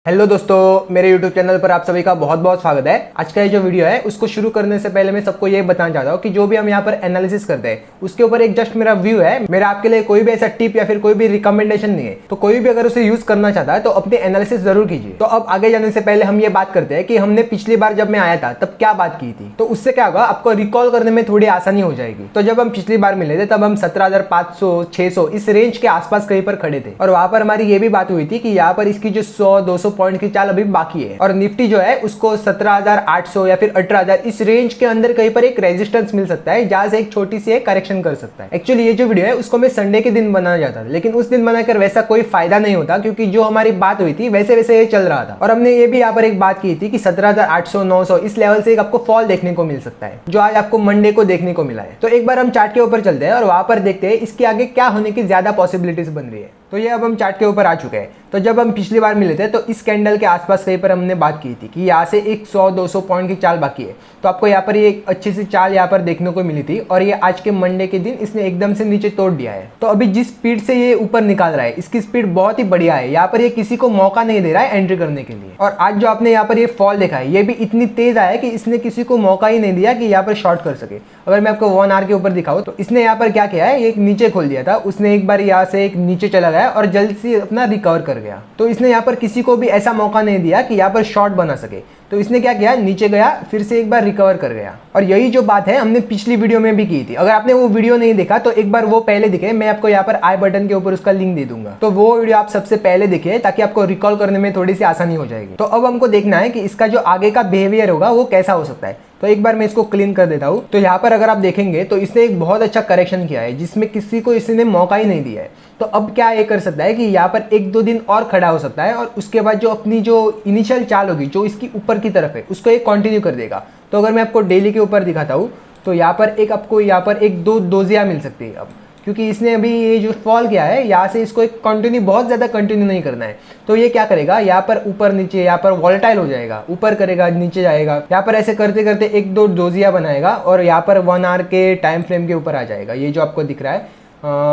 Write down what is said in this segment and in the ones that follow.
Hello दोस्तों, मेरे YouTube channel पर आप सभी का बहुत बहुत स्वागत है। आज का ये जो वीडियो है उसको शुरू करने से पहले मैं सबको ये बताना चाहता हूँ कि जो भी हम यहाँ पर एनालिसिस करते हैं उसके ऊपर एक जस्ट मेरा व्यू है। मेरा आपके लिए कोई भी ऐसा टिप या फिर कोई भी रिकमेंडेशन नहीं है, तो कोई भी अगर उसे यूज करना चाहता है तो अपने एनालिसिस जरूर कीजिए। तो अब आगे जाने से पहले हम ये बात करते हैं कि हमने पिछली बार जब मैं आया था तब क्या बात की थी। तो उससे क्या होगा, आपको रिकॉल करने में थोड़ी आसानी हो जाएगी। तो जब हम पिछली बार मिले थे तब हम 17,500 600 इस रेंज के आसपास कहीं पर खड़े थे और वहां पर हमारी ये भी बात हुई थी कि यहाँ पर इसकी जो 100-200 पॉइंट की चाल अभी बाकी है और निफ्टी जो है उसको 17,800 या फिर 18,000 इस रेंज के अंदर कहीं पर एक रेजिस्टेंस मिल सकता है जहां से एक छोटी सी करेक्शन कर सकता है। एक्चुअली ये जो वीडियो है उसको मैं संडे के दिन बनाना चाहता था, लेकिन उस दिन बनाकर वैसा कोई फायदा नहीं होता क्योंकि जो हमारी बात हुई थी वैसे वैसे ये चल रहा था। और हमने ये भी यहाँ पर एक बात की थी कि 17,800 900 इस लेवल से एक आपको फॉल देखने को मिल सकता है, जो आज आपको मंडे को देखने को मिला है। तो एक बार हम चार्ट के ऊपर चलते हैं और वहां पर देखते हैं इसके आगे क्या होने की ज्यादा पॉसिबिलिटीज बन रही है। तो ये अब हम चार्ट के ऊपर आ चुके हैं। तो जब हम पिछली बार मिले थे तो इस कैंडल के आसपास कहीं पर हमने बात की थी कि यहाँ से एक 100-200 पॉइंट की चाल बाकी है। तो आपको यहाँ पर ये एक अच्छी सी चाल यहाँ पर देखने को मिली थी और ये आज के मंडे के दिन इसने एकदम से नीचे तोड़ दिया है। तो अभी जिस स्पीड से ये ऊपर निकाल रहा है इसकी स्पीड बहुत ही बढ़िया है। यहाँ पर ये किसी को मौका नहीं दे रहा है एंट्री करने के लिए। और आज जो आपने यहाँ पर ये फॉल देखा है ये भी इतनी तेज आया है कि इसने किसी को मौका ही नहीं दिया कि यहाँ पर शॉर्ट कर सके। अगर मैं आपको 1 आवर के ऊपर दिखाऊं तो इसने यहाँ पर क्या किया है, एक नीचे खोल दिया था, उसने एक बार यहाँ से एक नीचे चला गया और जल्द से अपना रिकवर कर गया। तो इसने यहाँ पर किसी को भी ऐसा मौका नहीं दिया कि यहाँ पर शॉर्ट बना सके। तो इसने क्या किया, नीचे गया फिर से एक बार रिकवर कर गया। और यही जो बात है हमने पिछली वीडियो में भी की थी। अगर आपने वो वीडियो नहीं देखा तो एक बार वो पहले दिखे, मैं आपको यहाँ पर आई बटन के ऊपर उसका लिंक दे दूंगा। तो वो वीडियो आप सबसे पहले देखिए ताकि आपको रिकॉल करने में थोड़ी सी आसानी हो जाएगी। तो अब हमको देखना है कि इसका जो आगे का बिहेवियर होगा वो कैसा हो सकता है। तो एक बार मैं इसको क्लीन कर देता हूँ। तो यहाँ पर अगर आप देखेंगे तो इसने एक बहुत अच्छा करेक्शन किया है जिसमें किसी को इसने मौका ही नहीं दिया है। तो अब क्या ये कर सकता है कि यहाँ पर 1-2 दिन और खड़ा हो सकता है और उसके बाद जो अपनी जो इनिशियल चाल होगी जो इसकी ऊपर की तरफ है उसको एक कंटिन्यू कर देगा। तो अगर मैं आपको डेली के ऊपर दिखाता हूँ तो यहाँ पर एक आपको यहाँ पर 1-2 डोजियाँ मिल सकती है अब, क्योंकि इसने अभी ये जो फॉल किया है यहाँ से इसको एक कंटिन्यू बहुत ज़्यादा कंटिन्यू नहीं करना है। तो ये क्या करेगा, यहाँ पर ऊपर नीचे यहाँ पर वॉलेटाइल हो जाएगा, ऊपर करेगा नीचे जाएगा, यहाँ पर ऐसे करते करते 1-2 डोजिया बनाएगा और यहाँ पर 1 आवर के टाइम फ्रेम के ऊपर आ जाएगा। ये जो आपको दिख रहा है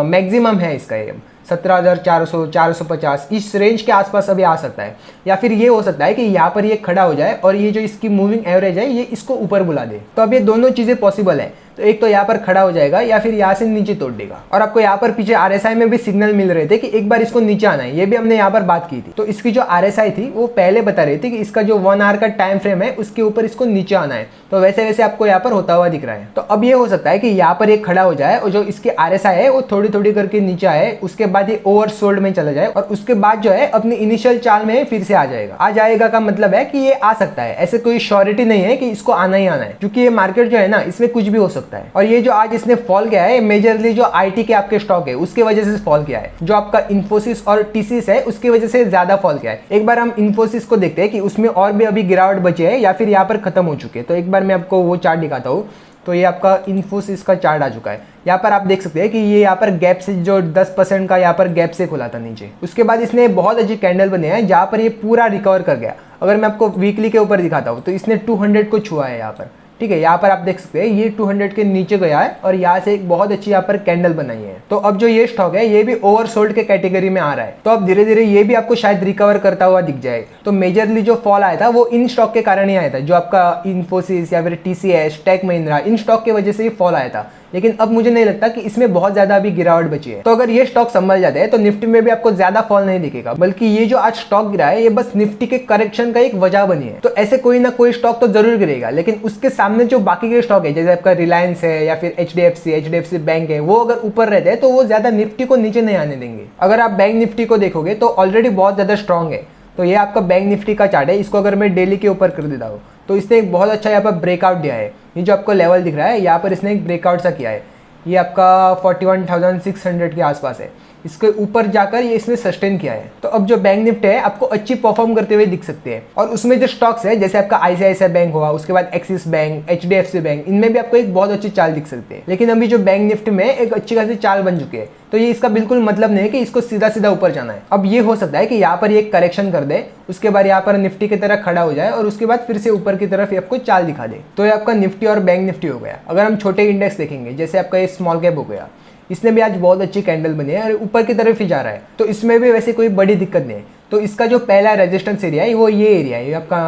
मैक्सिमम है इसका, ये 17,400 450 इस रेंज के आसपास अभी आ सकता है। या फिर ये हो सकता है कि यहाँ पर ये खड़ा हो जाए और ये जो इसकी मूविंग एवरेज है ये इसको ऊपर बुला दे। तो अब ये दोनों चीज़ें पॉसिबल है। तो एक तो यहाँ पर खड़ा हो जाएगा या फिर यहाँ से नीचे तोड़ देगा। और आपको यहाँ पर पीछे RSI में भी सिग्नल मिल रहे थे कि एक बार इसको नीचे आना है, ये भी हमने यहाँ पर बात की थी। तो इसकी जो RSI थी वो पहले बता रही थी कि इसका जो 1 आवर का टाइम फ्रेम है उसके ऊपर इसको नीचे आना है। तो वैसे वैसे आपको यहाँ पर होता हुआ दिख रहा है। तो अब ये हो सकता है कि यहाँ पर एक खड़ा हो जाए और जो इसकी RSI है वो थोड़ी थोड़ी करके नीचे आए, उसके बाद ये ओवरसोल्ड में चला जाए और उसके बाद जो है अपनी इनिशियल चाल में फिर से आ जाएगा। आ जाएगा का मतलब है कि ये आ सकता है, ऐसे कोई श्योरिटी नहीं है कि इसको आना ही आना है, क्योंकि ये मार्केट जो है ना इसमें कुछ भी हो सकता है। और ये जो आज इसने फॉल किया है मेजरली जो IT के आपके स्टॉक है उसके वजह से फॉल किया है। जो आपका इन्फोसिस और TCS है उसकी वजह से ज्यादा फॉल किया है। एक बार हम इन्फोसिस को देखते हैं कि उसमें और भी अभी गिरावट बचे है या फिर यहाँ पर खत्म हो चुके हैं। तो एक बार मैं आपको वो चार्ट दिखाता हूँ। तो ये आपका इन्फोसिस का चार्ट आ चुका है। यहाँ पर आप देख सकते हैं कि ये यहाँ पर गैप से जो 10% का यहाँ पर गैप से खुला था नीचे, उसके बाद इसने बहुत अच्छी कैंडल बने हैं जहाँ पर ये पूरा रिकवर कर गया। अगर मैं आपको वीकली के ऊपर दिखाता हूँ तो इसने 200 को छुआ है यहाँ पर, ठीक है। यहाँ पर आप देख सकते हैं ये 200 के नीचे गया है और यहाँ से एक बहुत अच्छी यहाँ पर कैंडल बनाई है। तो अब जो ये स्टॉक है ये भी ओवरसोल्ड के कैटेगरी में आ रहा है। तो अब धीरे धीरे ये भी आपको शायद रिकवर करता हुआ दिख जाए। तो मेजरली जो फॉल आया था वो इन स्टॉक के कारण ही आया था, जो आपका इन्फोसिस या फिर TCS टेक महिंद्रा इन स्टॉक की वजह से ही फॉल आया था। लेकिन अब मुझे नहीं लगता कि इसमें बहुत ज्यादा अभी गिरावट बची है। तो अगर ये स्टॉक संभल जाते हैं तो निफ्टी में भी आपको ज्यादा फॉल नहीं दिखेगा, बल्कि ये जो आज स्टॉक गिरा है ये बस निफ्टी के करेक्शन का एक वजह बनी है। तो ऐसे कोई ना कोई स्टॉक तो जरूर गिरेगा, लेकिन उसके सामने जो बाकी के स्टॉक है जैसे आपका रिलायंस है या फिर HDFC बैंक है, वो अगर ऊपर रहते हैं तो वो ज्यादा निफ्टी को नीचे नहीं आने देंगे। अगर आप बैंक निफ्टी को देखोगे तो ऑलरेडी बहुत ज्यादा स्ट्रॉन्ग है। तो ये आपका बैंक निफ्टी का चार्ट है। इसको अगर मैं डेली के ऊपर कर देता हूँ तो इसने एक बहुत अच्छा यहाँ पर ब्रेकआउट दिया है। ये जो आपको लेवल दिख रहा है यहाँ पर इसने एक ब्रेकआउट सा किया है। ये आपका 41,600 के आसपास है। इसके ऊपर जाकर ये इसने सस्टेन किया है। तो अब जो बैंक निफ्टी है आपको अच्छी परफॉर्म करते हुए दिख सकते हैं। और उसमें जो स्टॉक्स है जैसे आपका ICICI बैंक हुआ, उसके बाद एक्सिस बैंक, HDFC बैंक, इनमें भी आपको एक बहुत अच्छी चाल दिख सकती है। लेकिन अभी जो बैंक निफ्टी में एक अच्छी खासी चाल बन चुकी है, तो ये इसका बिल्कुल मतलब नहीं है कि इसको सीधा सीधा ऊपर जाना है। अब ये हो सकता है कि यहाँ पर ये करेक्शन कर दे, उसके बाद यहाँ पर निफ्टी की तरह खड़ा हो जाए और उसके बाद फिर से ऊपर की तरफ आपको चाल दिखा दे। तो ये आपका निफ्टी और बैंक निफ्टी हो गया। अगर हम छोटे इंडेक्स देखेंगे जैसे आपका ये स्मॉल कैप हो गया, इसने भी आज बहुत अच्छी कैंडल बनी है और ऊपर की तरफ ही जा रहा है। तो इसमें भी वैसे कोई बड़ी दिक्कत नहीं है। तो इसका जो पहला रेजिस्टेंस एरिया है वो ये एरिया है, ये आपका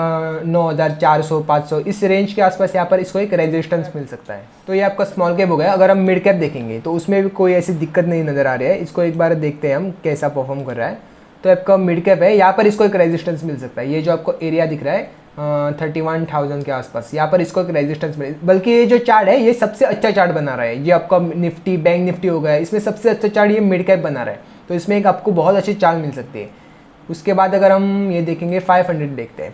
9400 500 इस रेंज के आसपास यहाँ पर इसको एक रेजिस्टेंस मिल सकता है। तो ये आपका स्मॉल कैप हो गया। अगर हम मिड कैप देखेंगे तो उसमें भी कोई ऐसी दिक्कत नहीं नज़र आ रही है। इसको एक बार देखते हैं हम कैसा परफॉर्म कर रहा है। तो आपका मिड कैप है, यहाँ पर इसको एक रेजिस्टेंस मिल सकता है। ये जो आपको एरिया दिख रहा है 31,000 के आसपास, यहाँ पर इसको एक रेजिस्टेंस मिले। बल्कि ये जो चार्ट है ये सबसे अच्छा चार्ट बना रहा है। ये आपका निफ्टी बैंक निफ्टी हो गया, इसमें सबसे अच्छा चार्ट ये मिड कैप बना रहा है। तो इसमें एक आपको बहुत अच्छी चाल मिल सकती है। उसके बाद अगर हम ये देखेंगे 500 देखते हैं,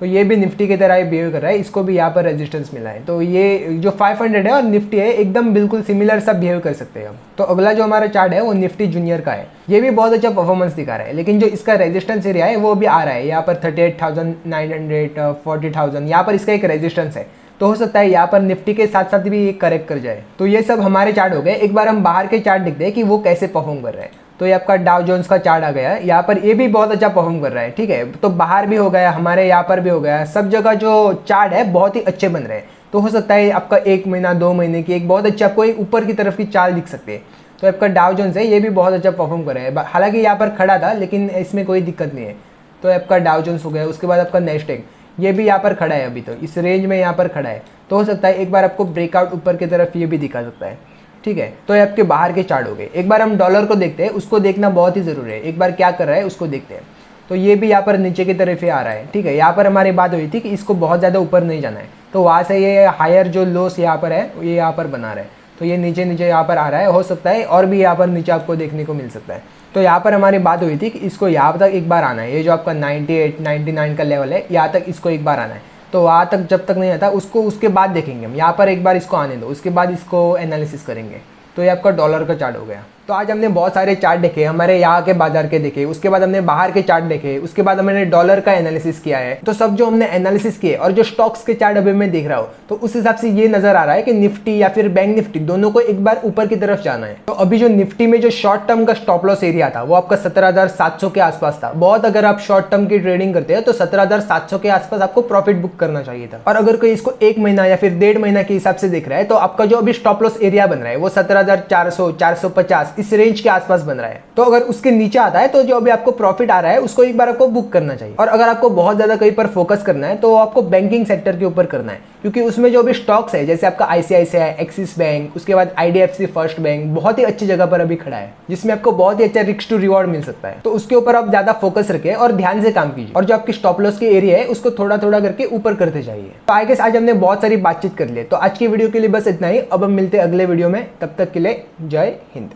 तो ये भी निफ्टी की तरह बिहेव कर रहा है। इसको भी यहाँ पर रेजिस्टेंस मिला है। तो ये जो 500 है और निफ्टी है एकदम बिल्कुल सिमिलर सा बिहेव कर सकते हैं हम। तो अगला जो हमारा चार्ट है वो निफ्टी जूनियर का है। ये भी बहुत अच्छा परफॉर्मेंस दिखा रहा है, लेकिन जो इसका रेजिस्टेंस एरिया है वो भी आ रहा है यहाँ पर 38,900 40,000, यहाँ पर इसका एक रेजिस्टेंस है। तो हो सकता है यहाँ पर निफ्टी के साथ साथ भी ये करेक्ट कर जाए। तो ये सब हमारे चार्ट हो गए। एक बार हम बाहर के चार्ट देखते हैं कि वो कैसे परफॉर्म कर रहे हैं। तो ये आपका डाउ जोन्स का चार्ट आ गया है, यहाँ पर ये भी बहुत अच्छा परफॉर्म कर रहा है। ठीक है, तो बाहर भी हो गया, हमारे यहाँ पर भी हो गया, सब जगह जो चार्ट है बहुत ही अच्छे बन रहे हैं। तो हो सकता है आपका 1 महीना 2 महीने की एक बहुत अच्छी आपको एक ऊपर की तरफ की चाल दिख सकती है। तो आपका डाउ जोन्स है ये भी बहुत अच्छा परफॉर्म कर रहा है। हालांकि यहाँ पर खड़ा था लेकिन इसमें कोई दिक्कत नहीं है। तो आपका डाउ जोन्स हो गया। उसके बाद आपका नेस्टेक ये भी यहाँ पर खड़ा है, अभी तो इस रेंज में यहाँ पर खड़ा है। तो हो सकता है एक बार आपको ब्रेकआउट ऊपर की तरफ ये भी दिखा सकता है। ठीक है, तो ये आपके बाहर के चार्ट हो गए। एक बार हम डॉलर को देखते हैं, उसको देखना बहुत ही ज़रूरी है। एक बार क्या कर रहा है उसको देखते हैं। तो ये भी यहाँ पर नीचे की तरफ ही आ रहा है। ठीक है, यहाँ पर हमारी बात हुई थी कि इसको बहुत ज़्यादा ऊपर नहीं जाना है। तो वहाँ से ये हायर जो लोस यहाँ पर है ये यहाँ पर बना रहा है। तो ये नीचे नीचे यहाँ पर आ रहा है। हो सकता है और भी यहाँ पर नीचे आपको देखने को मिल सकता है। तो यहाँ पर हमारी बात हुई थी कि इसको यहाँ तक एक बार आना है। ये जो आपका 98 99 का लेवल है यहाँ तक इसको एक बार आना है। तो वहाँ तक जब तक नहीं आता उसको उसके बाद देखेंगे हम। यहाँ पर एक बार इसको आने दो, उसके बाद इसको एनालिसिस करेंगे। तो ये आपका डॉलर का चार्ट हो गया। तो आज हमने बहुत सारे चार्ट देखे, हमारे यहाँ के बाजार के देखे, उसके बाद हमने बाहर के चार्ट देखे, उसके बाद हमने डॉलर का एनालिसिस किया है। तो सब जो हमने एनालिसिस किए और जो स्टॉक्स के चार्ट अभी मैं देख रहा हूँ तो उस हिसाब से ये नजर आ रहा है कि निफ्टी या फिर बैंक निफ्टी दोनों को एक बार ऊपर की तरफ जाना है। तो अभी जो निफ्टी में जो शॉर्ट टर्म का स्टॉप लॉस एरिया था वो आपका 17,700 के आसपास था। बहुत अगर आप शॉर्ट टर्म की ट्रेडिंग करते हैं तो 17,700 के आसपास आपको प्रॉफिट बुक करना चाहिए था। और अगर कोई इसको 1 महीना या फिर 1.5 महीना के हिसाब से देख रहा है तो आपका जो अभी स्टॉप लॉस एरिया बन रहा है वो 17,400 450 इस रेंज के आसपास बन रहा है। तो अगर उसके नीचे आता है तो जो अभी आपको प्रॉफिट आ रहा है उसको एक बार आपको बुक करना चाहिए। और अगर आपको बहुत ज्यादा कहीं पर फोकस करना है तो आपको बैंकिंग सेक्टर के ऊपर करना है, क्योंकि उसमें जो अभी स्टॉक्स है जैसे आपका ICICI एक्सिस बैंक, उसके बाद IDFC फर्स्ट बैंक बहुत ही अच्छी जगह पर अभी खड़ा है जिसमें आपको बहुत ही अच्छा रिस्क टू रिवॉर्ड मिल सकता है। तो उसके ऊपर आप ज्यादा फोकस रखें और ध्यान से काम कीजिए और जो आपकी स्टॉप लॉस के एरिया है उसको थोड़ा थोड़ा करके ऊपर करते जाइए। तो आई गेस आज हमने बहुत सारी बातचीत कर ली। तो आज की वीडियो के लिए बस इतना ही। अब हम मिलते हैं अगले वीडियो में, तब तक के लिए जय हिंद।